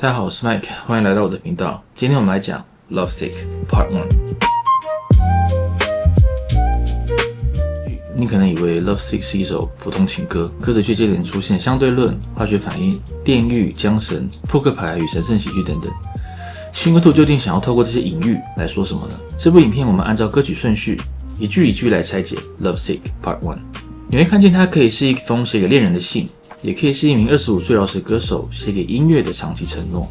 大家好，我是 Mike， 歡迎來到我的頻道。今天我們來講 Lovesick Part 1。你可能以為 Lovesick 是一首普通情歌，歌詞卻接連出現相對論、化學反應、電馭、韁繩、撲克牌與神聖喜劇等等。新歌兔究竟想要透過這些隱喻來說什麼呢？這部影片我們按照歌曲順序一句一句來拆解 Lovesick Part 1。你會看見它可以是一封寫給戀人的信，也可以是一名25歲饒舌歌手寫給音樂的長期承諾。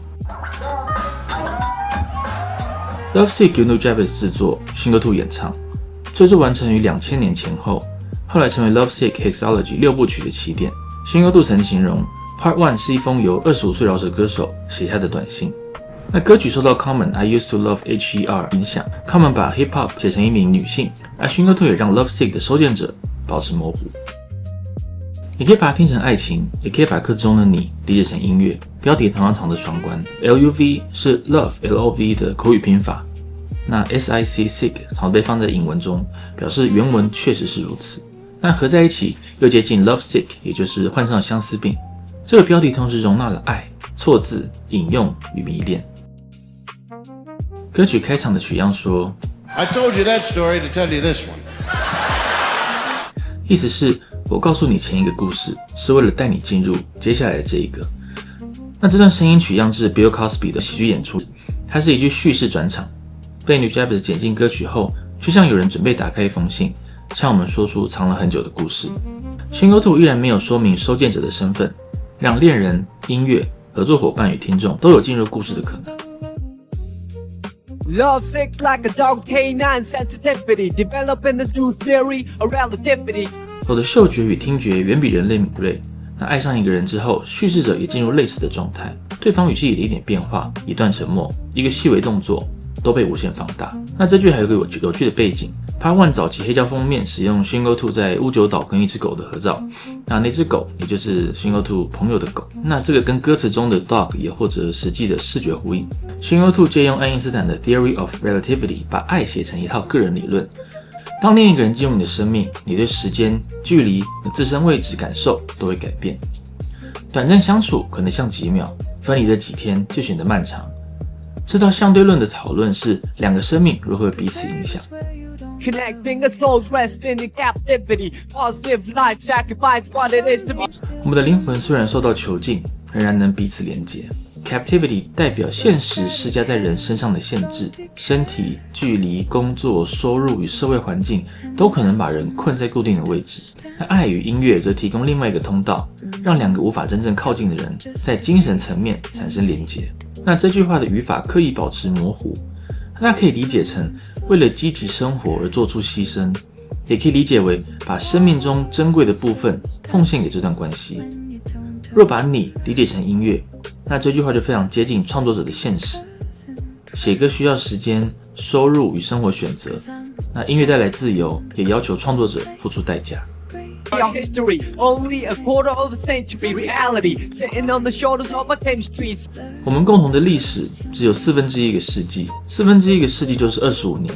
Lovesick 由 Nujabes 製作，新歌兔演唱，製作完成於2000年前後，後來成為 Lovesick Hexology 6部曲的起點。新歌兔曾形容 Part 1是一封由25歲饒舌歌手寫下的短信。那歌曲受到 Common I Used to Love HER 影響 ，Common 把 Hip Hop 寫成一名女性，而新歌兔也讓 Lovesick 的收件者保持模糊。你可以把它聽成愛情，也可以把歌詞中的你理解成音樂。標題同樣藏着雙關 ，LUV 是 Love LOV 的口語拼法，那 SIC sick 常被放在引文中，表示原文確實是如此。那合在一起又接近 Love sick， 也就是患上相思病。這個標題同時容納了愛、錯字、引用與迷戀。歌曲開場的曲樣說 I told you that story to tell you this one. 意思是我告訴你前一個故事，是為了帶你進入接下来的這一個。那這段聲音取樣自 Bill Cosby 的喜劇演出，它是一句敘事轉場，被 Nujabes 剪進歌曲後，就像有人準備打開一封信，向我們說出藏了很久的故事。新歌兔依然沒有說明收件者的身份，讓戀人、音樂、合作夥伴與聽眾都有進入故事的可能。Lovesick like a dog's canine sensitivity, developing this new theory of relativity. 我的嗅觉與聽覺遠比人類敏銳。那愛上一個人之後，敘事者也進入類似的狀態，對方語氣裡的一點變化，一段沉默，一個細微動作，都被無限放大。那這句還有個有趣的背景 ，Part 1早期黑膠封面使用新歌兔在烏九島跟一隻狗的合照，那隻狗也就是新歌兔朋友的狗。那這個跟歌詞中的 dog 也或者實際的視覺呼應。新歌兔借用愛因斯坦的 Theory of Relativity， 把愛寫成一套個人理論。當另一個人進入你的生命，你對時間、距離、自身位置感受都會改變。短暫相處可能像幾秒，分離的幾天就顯得漫長。這套相對論的討論是兩個生命如何彼此影響。Connecting a soul's rest in the captivity, positive life sacrifice what it is to be. 我們的靈魂雖然受到囚禁，仍然能彼此連結。Captivity 代表現實施加在人身上的限制，身體、距離、工作、收入與社會環境都可能把人困在固定的位置。那愛與音樂則提供另外一個通道，讓兩個無法真正靠近的人在精神層面產生連結。那這句話的語法刻意保持模糊，那可以理解成為了積極生活而做出犧牲，也可以理解為把生命中珍貴的部分奉獻給這段關係。若把你理解成音樂，那這句話就非常接近創作者的現實。寫歌需要時間、收入與生活選擇，那音樂帶來自由，也要求創作者付出代價。Our history, only a quarter of a century. Reality, sitting on the shoulders of our chemistries. 我們共同的歷史只有1/4個世紀，1/4個世紀就是25年，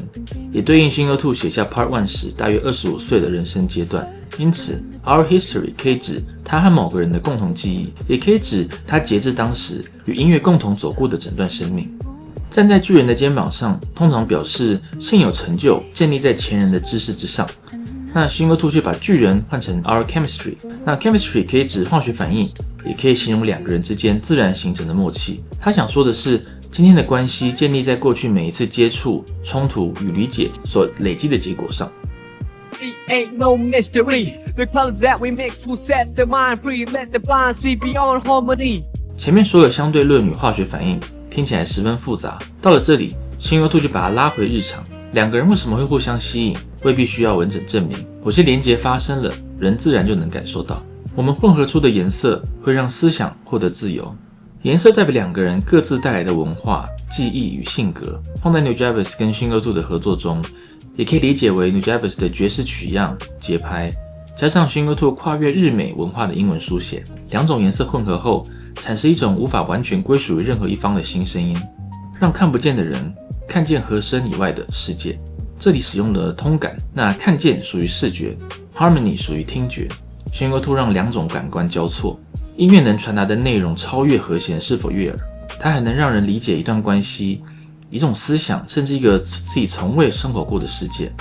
也對應新歌兔寫下 Part 1時大約25歲的人生階段。因此 ，Our history 可以指他和某個人的共同記憶，也可以指他截至當時與音樂共同走過的整段生命。站在巨人的肩膀上，通常表示現有成就建立在前人的知識之上。那新歌兔卻把巨人換成 Our chemistry， 那 chemistry 可以指化學反應，也可以形容兩個人之間自然形成的默契。他想說的是，今天的關係建立在過去每一次接觸、衝突與理解所累積的結果上。Ain't no mystery. The colors that we mix will set the mind free. Let the blind see beyond harmony. 前面說了相對論與化學反應，聽起來十分複雜。到了這裡，新歌兔就把它拉回日常。兩個人為什麼會互相吸引，未必需要完整證明。某些連結發生了，人自然就能感受到。我們混合出的顏色會讓思想獲得自由。顏色代表兩個人各自帶來的文化、記憶與性格。放在 Nujabes 跟新歌兔的合作中，也可以理解為 Nujabes 的爵士取樣、節拍，加上新歌兔跨越日美文化的英文書寫，兩種顏色混合後，產生一種無法完全歸屬於任何一方的新聲音，讓看不見的人看見和聲以外的世界。這裡使用了通感，那看見屬於視覺， harmony 屬於聽覺。新歌兔讓兩種感官交錯，音樂能傳達的內容超越和弦是否悅耳。它還能讓人理解一段關係、一種思想，甚至一個自己從未生活過的世界。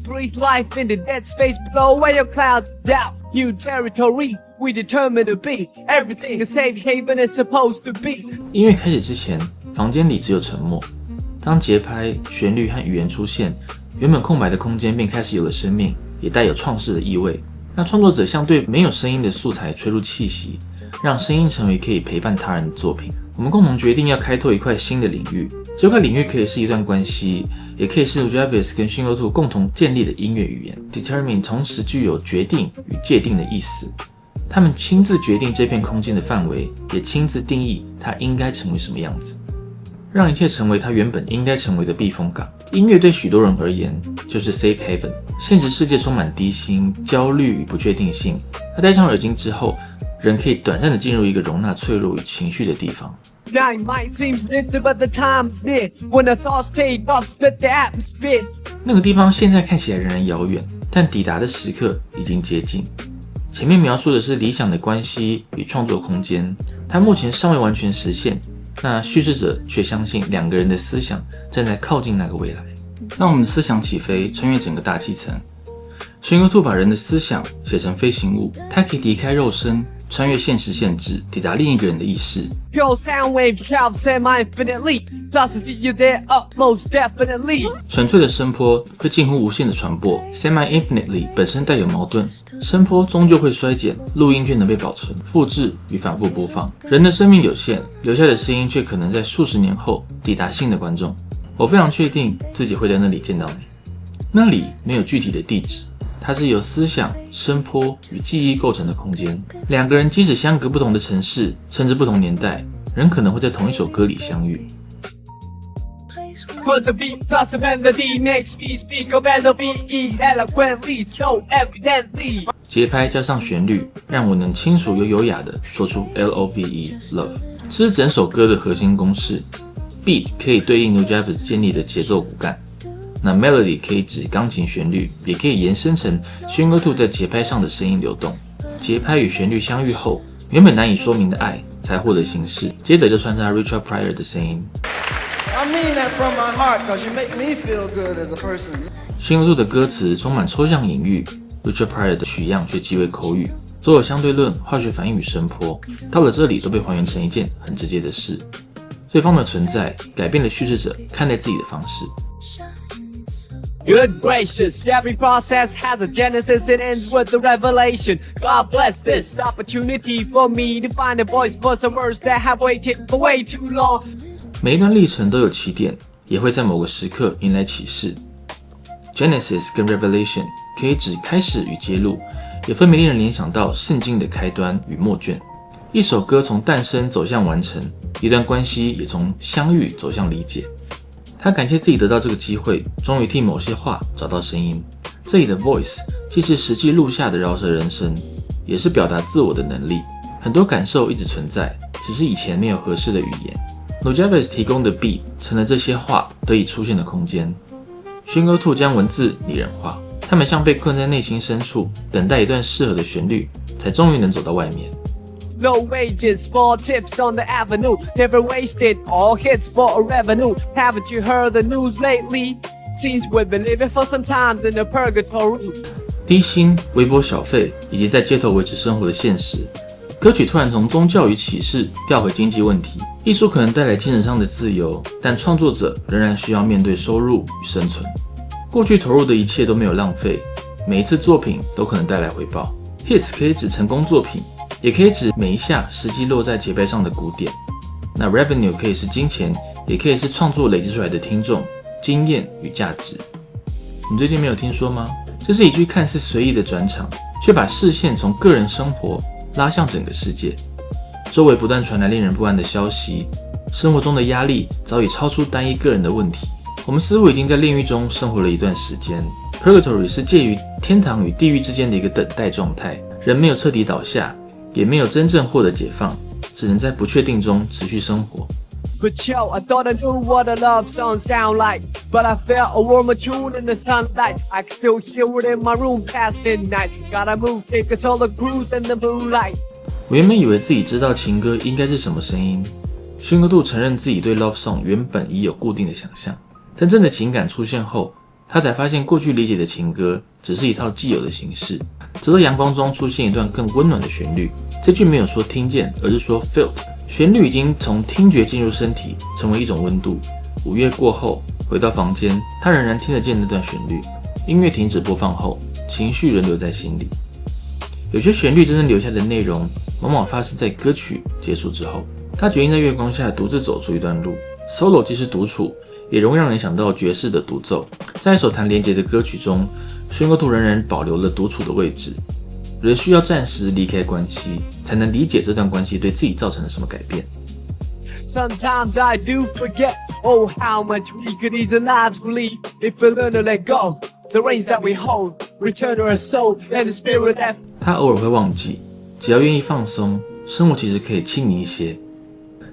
Breathe life in the dead space below where your clouds doubt. New territory, we determined to be. Everything a safe haven is supposed to be. 音樂開始之前，房間裡只有沉默。當節拍、旋律和語言出現，原本空白的空間便開始有了生命，也帶有創世的意味。那創作者像對沒有聲音的素材吹入氣息，讓聲音成為可以陪伴他人的作品。我們共同決定要開拓一塊新的領域，這塊領域可以是一段關係，也可以是 Nujabes 跟 Shingo2 共同建立的音樂語言。Determine 同時具有決定與界定的意思，他們親自決定這片空間的範圍，也親自定義它應該成為什麼樣子，讓一切成為它原本應該成為的避風港。音樂對許多人而言就是 safe haven。現實世界充滿低薪、焦慮與不確定性，那戴上耳機之後，人可以短暫地進入一個容納脆弱與情緒的地方。Now it might seem distant, but the time's near. When the thoughts take off, split the atmosphere. 那個地方現在看起來仍然遙遠，但抵達的時刻已經接近。前面描述的是理想的關係與創作空間，它目前尚未完全實現。那敘事者卻相信兩個人的思想正在靠近那個未來。讓我們的思想起飛，穿越整個大氣層。Shingo2把人的思想寫成飛行物，它可以離開肉身，穿越現實限制，抵達另一個人的意識。Pure sound wave travel semi-infinitely. Plus to see you there up most definitely. 纯粹的声波會近乎無限的傳播 ，semi-infinitely 本身帶有矛盾，聲波終究會衰減，錄音卻能被保存、複製與反覆播放。人的生命有限，留下的聲音卻可能在數十年後抵達新的觀眾。我非常確定自己會在那裡見到你。那裡沒有具體的地址。它是由思想、聲波與記憶構成的空間。兩個人即使相隔不同的城市，甚至不同年代，仍可能會在同一首歌裡相遇。Cause a beat plus a melody makes me speak of melody eloquently, so evidently. 節拍加上旋律，讓我能清楚又優雅地說出 LOVE love。這是整首歌的核心公式。Beat 可以對應 Nujabes 建立的節奏骨幹。那 melody 可以指鋼琴旋律，也可以延伸成 Shingo2 在節拍上的聲音流動。節拍與旋律相遇後，原本難以說明的愛才獲得形式。接着就穿插 Richard Pryor 的聲音。I mean that from my heart, because you make me feel good as a person. Shingo2 的歌詞充滿抽象隱喻 ，Richard Pryor 的取樣卻極為口語。所有相對論、化學反應與聲波，到了這裡都被還原成一件很直接的事。對方的存在改變了敘事者看待自己的方式。Good gracious, every process has a genesis, it ends with a revelation. God bless this opportunity for me to find a voice for some words that have waited for way too long. 每一段歷程都有起點，也會在某個時刻迎來啟示。Genesis 跟 Revelation 可以指開始與揭露，也分別令人聯想到聖經的開端與末卷。一首歌從誕生走向完成，一段關係也從相遇走向理解。他感謝自己得到這個機會，終於替某些話找到聲音。這裡的 voice 既是實際錄下的饒舌人聲，也是表達自我的能力。很多感受一直存在，只是以前沒有合適的語言。Nujabes 提供的 beat 成了這些話得以出現的空間。Shingo2 將文字擬人化，他們像被困在內心深處，等待一段適合的旋律，才終於能走到外面。Low wages, small tips on the avenue. Never wasted, all hits for a revenue. Haven't you heard the news lately? Seems we've been living for some time in the purgatory. 低薪、微薄小費以及在街頭維持生活的現實。歌曲突然從宗教與啟示調回經濟問題。藝術可能帶來精神上的自由，但創作者仍然需要面對收入與生存。過去投入的一切都沒有浪費，每一次作品都可能帶來回報。Hits 可以指成功作品，也可以指每一下實際落在節拍上的鼓點。那 revenue 可以是金錢，也可以是創作累積出來的聽眾、經驗與價值。你最近沒有聽說嗎？這是一句看似隨意的轉場，卻把視線從個人生活拉向整個世界。周圍不斷傳來令人不安的消息，生活中的壓力早已超出單一個人的問題。我們似乎已經在煉獄中生活了一段時間。Purgatory 是介於天堂與地獄之間的一個等待狀態，人沒有徹底倒下，也沒有真正獲得解放，只能在不確定中持續生活。But yo, I thought I knew what a love song sound like. But I felt a warmer tune in the sunlight. I can still hear it in my room past midnight. Gotta move, take us all a cruise in the moonlight. 我原本以為自己知道情歌應該是什麼聲音，薰歌兔承認自己對 Love Song 原本已有固定的想象，真正的情感出現後，他才發現过去理解的情歌只是一套既有的形式。直到陽光中出現一段更溫暖的旋律，這句沒有說聽見，而是說 felt。旋律已經從聽覺進入身體，成為一種溫度。午夜過後，回到房間，他仍然聽得見那段旋律。音樂停止播放後，情緒仍留在心裡。有些旋律真正留下的內容，往往發生在歌曲結束之後。他決定在月光下獨自走出一段路。Solo 既是獨處，也容易讓人想到爵士的獨奏。在一首談連結的歌曲中，薰歌兔仍然保留了獨處的位置。人需要暫時離開關係，才能理解這段關係對自己造成了什麼改變。Sometimes I do forget, oh, how much weaker these lives will leave if we learn to let go. The reins that we hold, return to our soul and the spirit that... 他偶爾會忘記，只要願意放鬆，生活其實可以輕盈一些。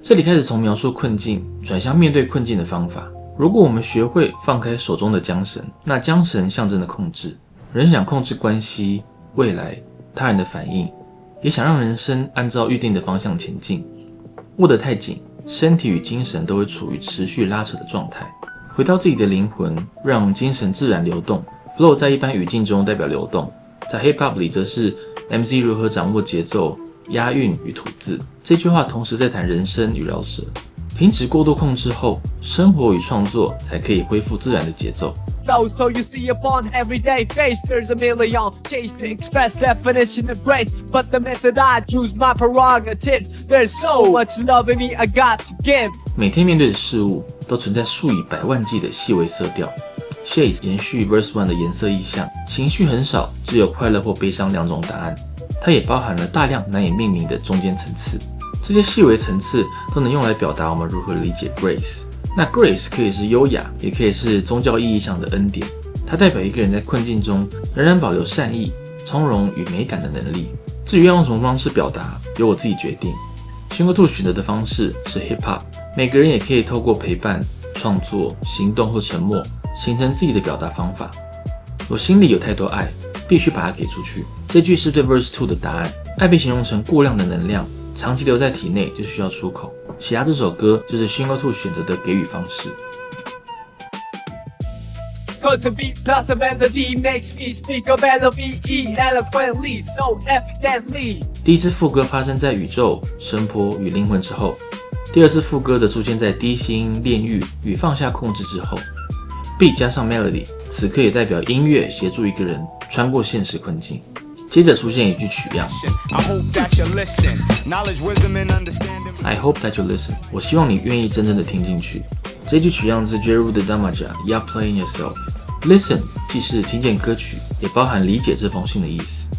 這裡開始從描述困境轉向面對困境的方法。如果我們學會放開手中的韁繩，那韁繩象徵的控制。人想控制關係、未來、他人的反應，也想讓人生按照預定的方向前進。握得太緊，身體與精神都會處於持續拉扯的狀態。回到自己的靈魂，讓精神自然流動。Flow 在一般語境中代表流動，在 Hip Hop 裡則是 MC 如何掌握節奏、押韻與吐字。這句話同時在談人生與饒舌。停止過度控制後，生活與創作才可以恢復自然的節奏。So you see upon everyday face, there's a million ways to express definition of grace, but the method I choose my prerogative. There's so much love in me I got to give. 每天面对的事物都存在數以百萬計的細微色調。Shades 延續 Verse 1的顏色意象，情緒很少，只有快樂或悲傷兩種答案。它也包含了大量難以命名的中間層次。這些細微層次都能用來表達我們如何理解 Grace。那 Grace 可以是優雅，也可以是宗教意義上的恩典。它代表一個人在困境中仍然保留善意、從容與美感的能力。至於要用什麼方式表達，由我自己決定。薰歌兔選擇的方式是 Hip Hop， 每個人也可以透過陪伴、創作、行動或沉默，形成自己的表達方法。我心裡有太多愛，必須把它給出去。這句是對 Verse 2的答案。愛被形容成過量的能量，長期留在體內就需要出口。寫下這首歌就是薰歌兔選擇的給予方式。Cause a beat plus a melody makes me speak of LVE eloquently, so evidently. 第一次副歌發生在宇宙、聲波與靈魂之後，第二次副歌則出現在低薪、煉獄與放下控制之後。beat 加上 melody， 此刻也代表音樂協助一個人穿過現實困境。接着出現一句取樣 I hope that you listen， 我希望你願意真正的聽進去。這句取樣自 Jeru 的 Damaja You're Playing Yourself。 Listen 既是聽見歌曲，也包含理解這封信的意思。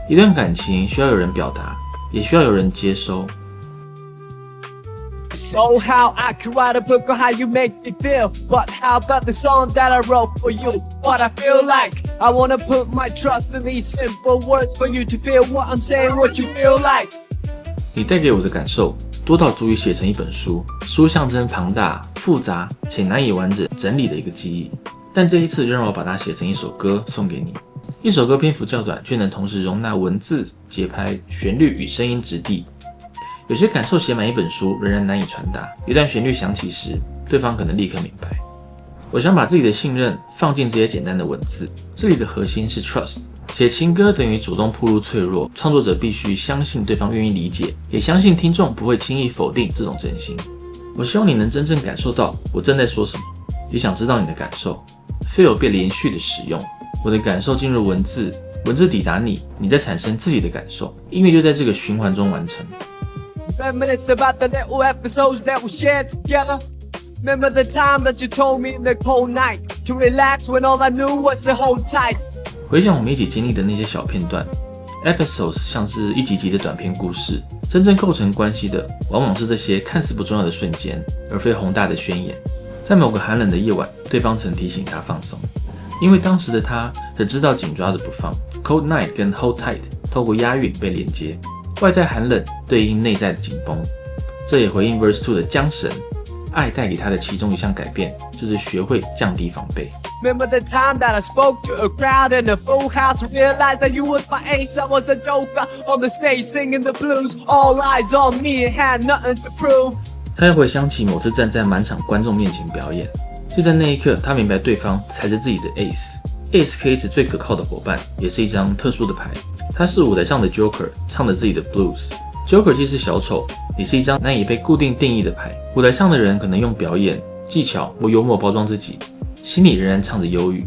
一段感情需要有人表達，也需要有人接收。So how I could write a book on how you make me feel, but how about the song that I wrote for you? What I feel like, I wanna put my trust in these simple words for you to feel what I'm saying, what you feel like. 你帶給我的感受多到足以寫成一本書，書象徵龐大、複雜且難以完整整理的一個記憶，但這一次就讓我把它寫成一首歌送給你。一首歌篇幅較短，卻能同時容納文字、節拍、旋律與聲音質地。有些感受寫滿一本書仍然難以傳達，一旦旋律響起時，對方可能立刻明白。我想把自己的信任放進這些簡單的文字，這裡的核心是 trust。寫情歌等於主動暴露脆弱，創作者必須相信對方願意理解，也相信聽眾不會輕易否定這種真心。我希望你能真正感受到我正在說什麼，也想知道你的感受。feel 被連續的使用，我的感受進入文字，文字抵達你，你再產生自己的感受，音樂就在這個循環中完成。Reminisce about the little episodes that we shared together. Remember the time that you told me in the cold night to relax when all I knew was to hold tight. 回想我們一起經歷的那些小片段 ，episodes 像是一集集的短篇故事，真正構成關係的往往是這些看似不重要的瞬間，而非宏大的宣言。在某個寒冷的夜晚，對方曾提醒他放鬆，因為當時的他只知道緊抓着不放。Cold night 跟 hold tight 透過押韻被連接。外在寒冷對應內在的緊繃，這也回應 Verse 2的韁繩。愛帶給他的其中一項改變，就是學會降低防備。Remember the time that I spoke to a crowd in a full house, realized that you was my ace, I was the joker on the stage singing the blues. All eyes on me and had nothing to prove. 他又回想起某次站在滿場觀眾面前表演，就在那一刻，他明白對方才是自己的 Ace。Ace 可以指最可靠的夥伴，也是一張特殊的牌。他是舞台上的 Joker， 唱着自己的 Blues。Joker 既是小丑，也是一張難以被固定定義的牌。舞台上的人可能用表演技巧或幽默包裝自己，心裡仍然唱着憂鬱。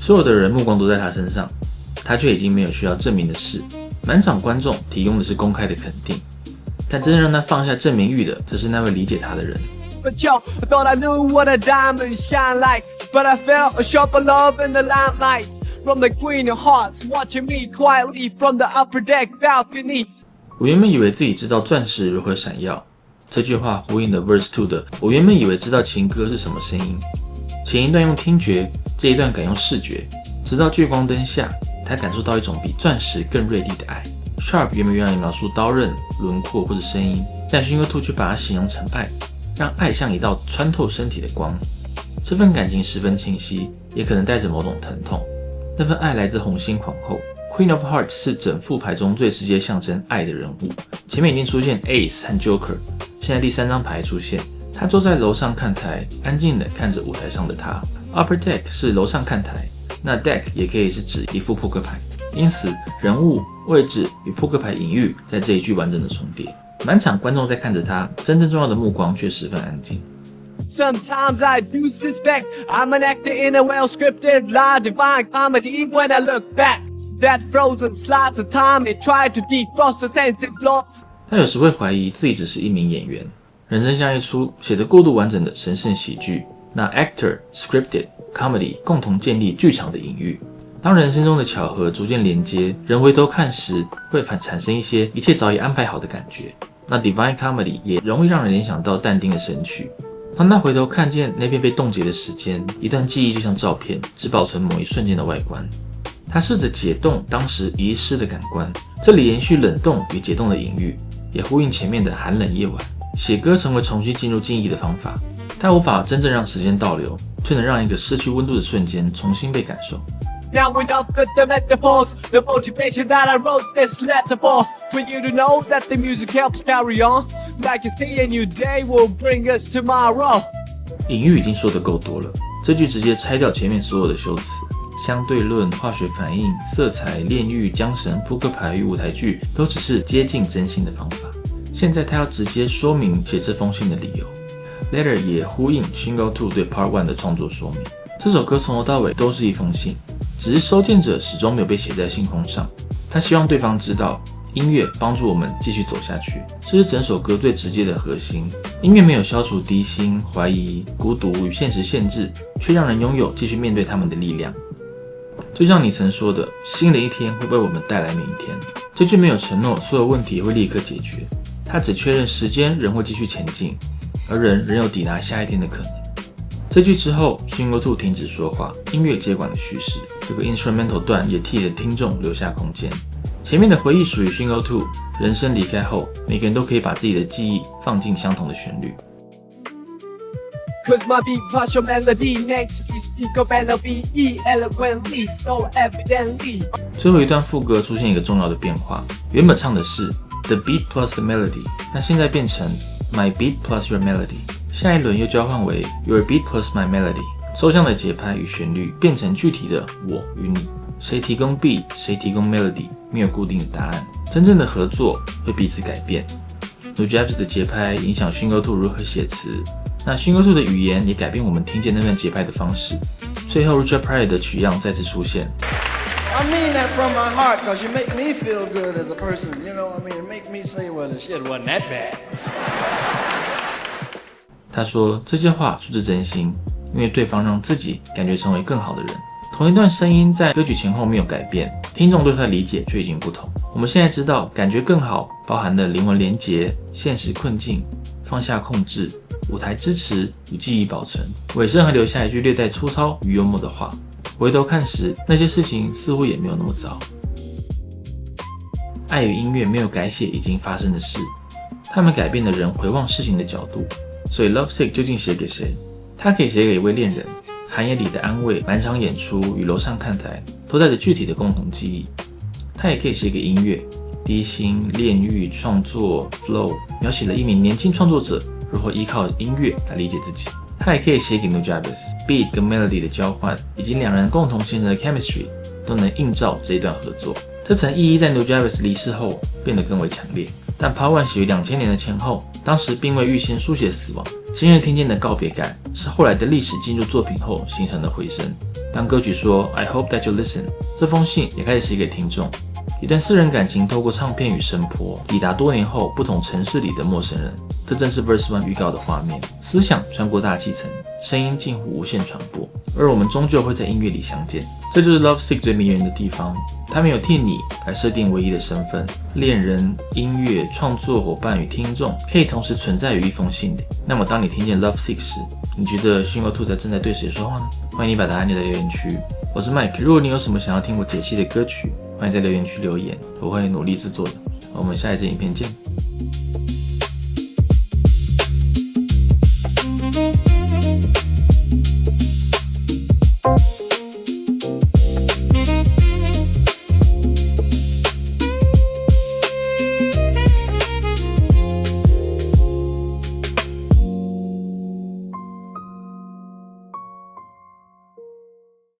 所有的人目光都在他身上，他卻已經沒有需要證明的事。滿場觀眾提供的是公開的肯定，但真正讓他放下證明欲的，則是那位理解他的人。But yo, I thought I knew what a diamond shine like, but I felt a sharper love in the limelight from the Queen of Hearts, watching me quietly from the upper deck balcony. 我原本以為自己知道鑽石如何閃耀，這句話呼應了 Verse 2的我原本以為知道情歌是什麼聲音。前一段用聽覺，這一段改用視覺，直到聚光燈下，他感受到一種比鑽石更銳利的愛。Sharp 原本用來描述刀刃、輪廓或者聲音，但Shingo2卻把它形容成愛，讓愛像一道穿透身體的光。這份感情十分清晰，也可能帶着某種疼痛。那份愛來自紅心皇後。Queen of Hearts 是整副牌中最直接象徵愛的人物。前面已經出現 Ace 和 Joker， 現在第3張牌出現，他坐在樓上看台，安靜地看着舞台上的他。Upper Deck 是樓上看台，那 Deck 也可以是指一副撲克牌，因此人物、位置與撲克牌隱喻在這一句完整的重疊。滿場觀眾在看着他，真正重要的目光卻十分安靜。Sometimes I do suspect I'm an actor in a well-scripted lie, divine comedy. When I look back, that frozen slice of time it tried to defrost the senses lost. 他有時會懷疑自己只是一名演員，人生像一出寫得過度完整的神聖喜劇。那 actor、scripted、comedy 共同建立劇場的隱喻。當人生中的巧合逐漸連接，人回頭看時，會產生一些一切早已安排好的感覺。那 divine comedy 也容易讓人聯想到但丁的神曲。當他回頭看見那片被凍結的時間，一段記憶就像照片，只保存某一瞬間的外觀。他試着解凍當時遺失的感官，這裡延續冷凍與解凍的隱喻，也呼應前面的寒冷夜晚。寫歌成為重新進入記憶的方法，它無法真正讓時間倒流，卻能讓一個失去溫度的瞬間重新被感受。Now enough with the metaphors, the motivation that I wrote this letter for you to know that the music helps carry on. Like you say, a new day will bring us tomorrow. 隱喻已經說得夠多了，這句直接拆掉前面所有的修辭。相對論、化學反應、色彩、煉獄、韁繩、撲克牌與舞台劇都只是接近真心的方法。現在他要直接說明寫這封信的理由。Letter 也呼應 Shingo2 對 Part 1的創作說明。這首歌從頭到尾都是一封信，只是收件者始終沒有被寫在信封上。他希望對方知道，音樂幫助我們繼續走下去，這是整首歌最直接的核心。音樂沒有消除低薪、懷疑、孤獨與現實限制，卻讓人擁有繼續面對他們的力量。就像你曾說的，新的一天會為我們帶來明天。這句沒有承諾所有問題會立刻解決，它只確認時間仍會繼續前進，而人仍有抵達下一天的可能。這句之後 Shingo2 停止說話，音樂接管了敘事，這個 instrumental 段也替了聽眾留下空間。前面的回憶屬於 Shingo2， 人生離開後，每個人都可以把自己的記憶放進相同的旋律。Cause my beat plus your melody makes me speak of LBE eloquently, so evidently. 最後一段副歌出現一個重要的變化，原本唱的是 The beat plus the melody， 那現在變成 My beat plus your melody， 下一輪又交換為 Your beat plus my melody。抽象的節拍與旋律變成具體的我與你，誰提供 beat， 誰提供 melody， 沒有固定的答案。真正的合作會彼此改變。Nujabes 的節拍影響 Shingo2 如何寫詞。那 Shingo2 的語言也改變我們聽見那段節拍的方式。最後 Richard Pryor 的取樣再次出現。I mean that from my heart, because you make me feel good as a person. You know, I mean, make me say, well, the shit wasn't that bad. 他說這些話出自真心，因為對方讓自己感覺成為更好的人。同一段聲音在歌曲前後沒有改變，聽眾對他的理解卻已經不同。我們現在知道，感覺更好包含了靈魂連結、現實困境、放下控制、舞台支持與記憶保存，尾聲還留下一句略帶粗糙與幽默的話。回頭看時，那些事情似乎也沒有那麼糟。愛與音樂沒有改寫已經發生的事，他們改變了人回望事情的角度。所以 Lovesick 究竟寫給誰？他可以寫給一位戀人，寒夜裡的安慰、滿場演出與樓上看台，都帶着具體的共同記憶。他也可以寫給音樂，低薪、煉獄、創作、flow， 描寫了一名年輕創作者如何依靠音樂來理解自己。他也可以寫給 Nujabes，beat 跟 melody 的交換，以及兩人共同形成的 chemistry 都能映照這一段合作。這層意義在 Nujabes 離世後變得更為強烈。但 Part 1寫於2000年的前後，當時並未預先書寫死亡，親人聽見的告別感是後來的歷史進入作品後形成的回聲。當歌曲說 I hope that you listen， 這封信也開始寫給聽眾，一段私人感情透過唱片與聲波抵達多年後不同城市裡的陌生人。這正是 Verse 1預告的畫面，思想穿過大氣層，聲音近乎無限傳播，而我們終究會在音樂裡相見。這就是 Lovesick 最迷人的地方，它沒有替你來設定唯一的身份，戀人、音樂、創作夥伴與聽眾可以同時存在於一封信裡。那麼當你聽見 Lovesick 時，你覺得新歐兔仔正在對誰說話呢？歡迎你把答案留在留言區。我是 Mike， 如果你有什麼想要聽我解析的歌曲，歡迎在留言區留言，我會努力制作的。我們下一支影片見。